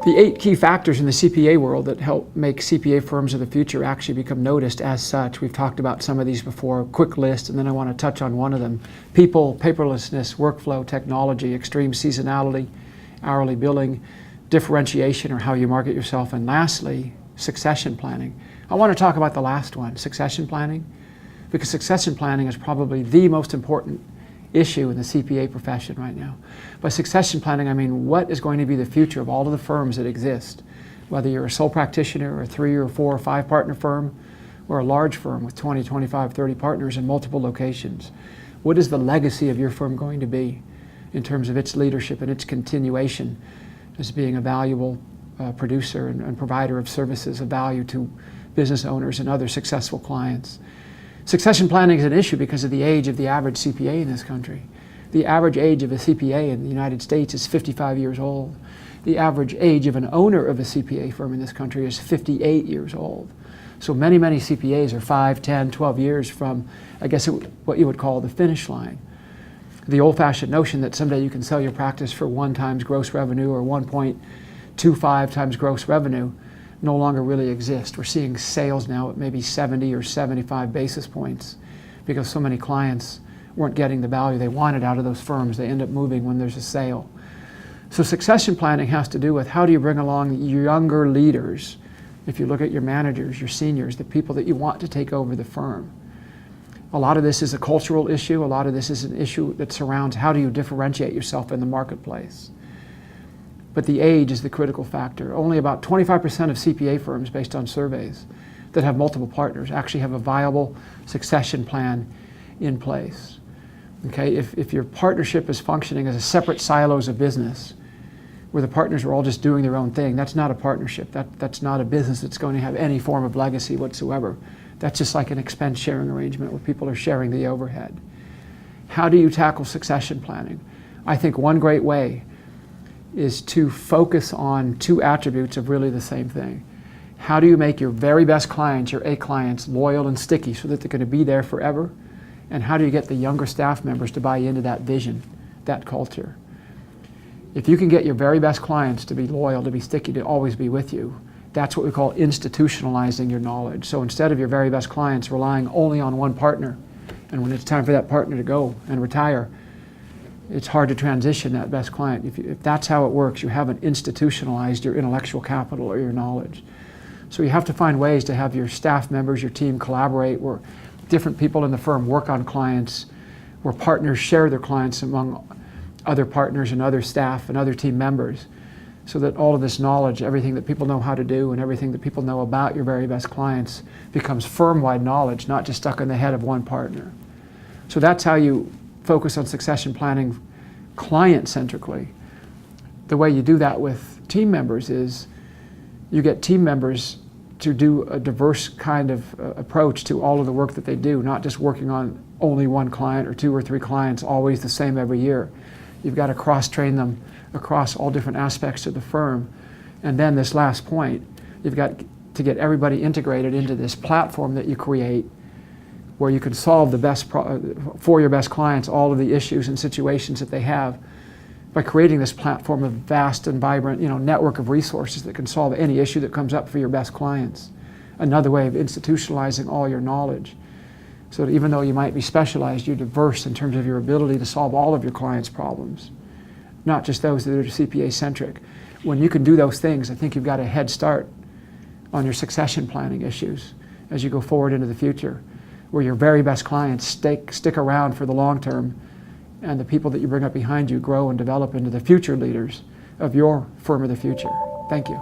The 8 key factors in the CPA world that help make CPA firms of the future actually become noticed as such. We've talked about some of these before, quick list, and then I want to touch on one of them. People, paperlessness, workflow, technology, extreme seasonality, hourly billing, differentiation or how you market yourself, and lastly, succession planning. I want to talk about the last one, succession planning, because succession planning is probably the most important issue in the CPA profession right now. By succession planning, I mean what is going to be the future of all of the firms that exist, whether you're a sole practitioner, or a 3 or 4 or 5 partner firm, or a large firm with 20, 25, 30 partners in multiple locations. What is the legacy of your firm going to be in terms of its leadership and its continuation as being a valuable producer and provider of services of value to business owners and other successful clients? Succession planning is an issue because of the age of the average CPA in this country. The average age of a CPA in the United States is 55 years old. The average age of an owner of a CPA firm in this country is 58 years old. So many, many CPAs are 5, 10, 12 years from, I guess, what you would call the finish line. The old-fashioned notion that someday you can sell your practice for 1 times gross revenue or 1.25 times gross revenue no longer really exist. We're seeing sales now at maybe 70 or 75 basis points because so many clients weren't getting the value they wanted out of those firms. They end up moving when there's a sale. So succession planning has to do with how do you bring along younger leaders. If you look at your managers, your seniors, the people that you want to take over the firm. A lot of this is a cultural issue. A lot of this is an issue that surrounds how do you differentiate yourself in the marketplace. But the age is the critical factor. Only about 25% of CPA firms, based on surveys, that have multiple partners actually have a viable succession plan in place. Okay, if your partnership is functioning as a separate silos of business, where the partners are all just doing their own thing, that's not a partnership. That's not a business that's going to have any form of legacy whatsoever. That's just like an expense sharing arrangement where people are sharing the overhead. How do you tackle succession planning? I think one great way is to focus on 2 attributes of really the same thing. How do you make your very best clients, your A clients, loyal and sticky so that they're going to be there forever? And how do you get the younger staff members to buy into that vision, that culture? If you can get your very best clients to be loyal, to be sticky, to always be with you, that's what we call institutionalizing your knowledge. So instead of your very best clients relying only on one partner, and when it's time for that partner to go and retire, it's hard to transition that best client. If that's how it works, you haven't institutionalized your intellectual capital or your knowledge. So you have to find ways to have your staff members, your team collaborate, where different people in the firm work on clients, where partners share their clients among other partners and other staff and other team members, so that all of this knowledge, everything that people know how to do and everything that people know about your very best clients becomes firm-wide knowledge, not just stuck in the head of one partner. So that's how you focus on succession planning client-centrically. The way you do that with team members is you get team members to do a diverse kind of approach to all of the work that they do, not just working on only one client or 2 or 3 clients, always the same every year. You've got to cross-train them across all different aspects of the firm. And then this last point, you've got to get everybody integrated into this platform that you create where you can solve the best for your best clients all of the issues and situations that they have by creating this platform of vast and vibrant, network of resources that can solve any issue that comes up for your best clients. Another way of institutionalizing all your knowledge, so that even though you might be specialized, you're diverse in terms of your ability to solve all of your clients' problems, not just those that are CPA-centric. When you can do those things, I think you've got a head start on your succession planning issues as you go forward into the future, where your very best clients stick around for the long term, and the people that you bring up behind you grow and develop into the future leaders of your firm of the future. Thank you.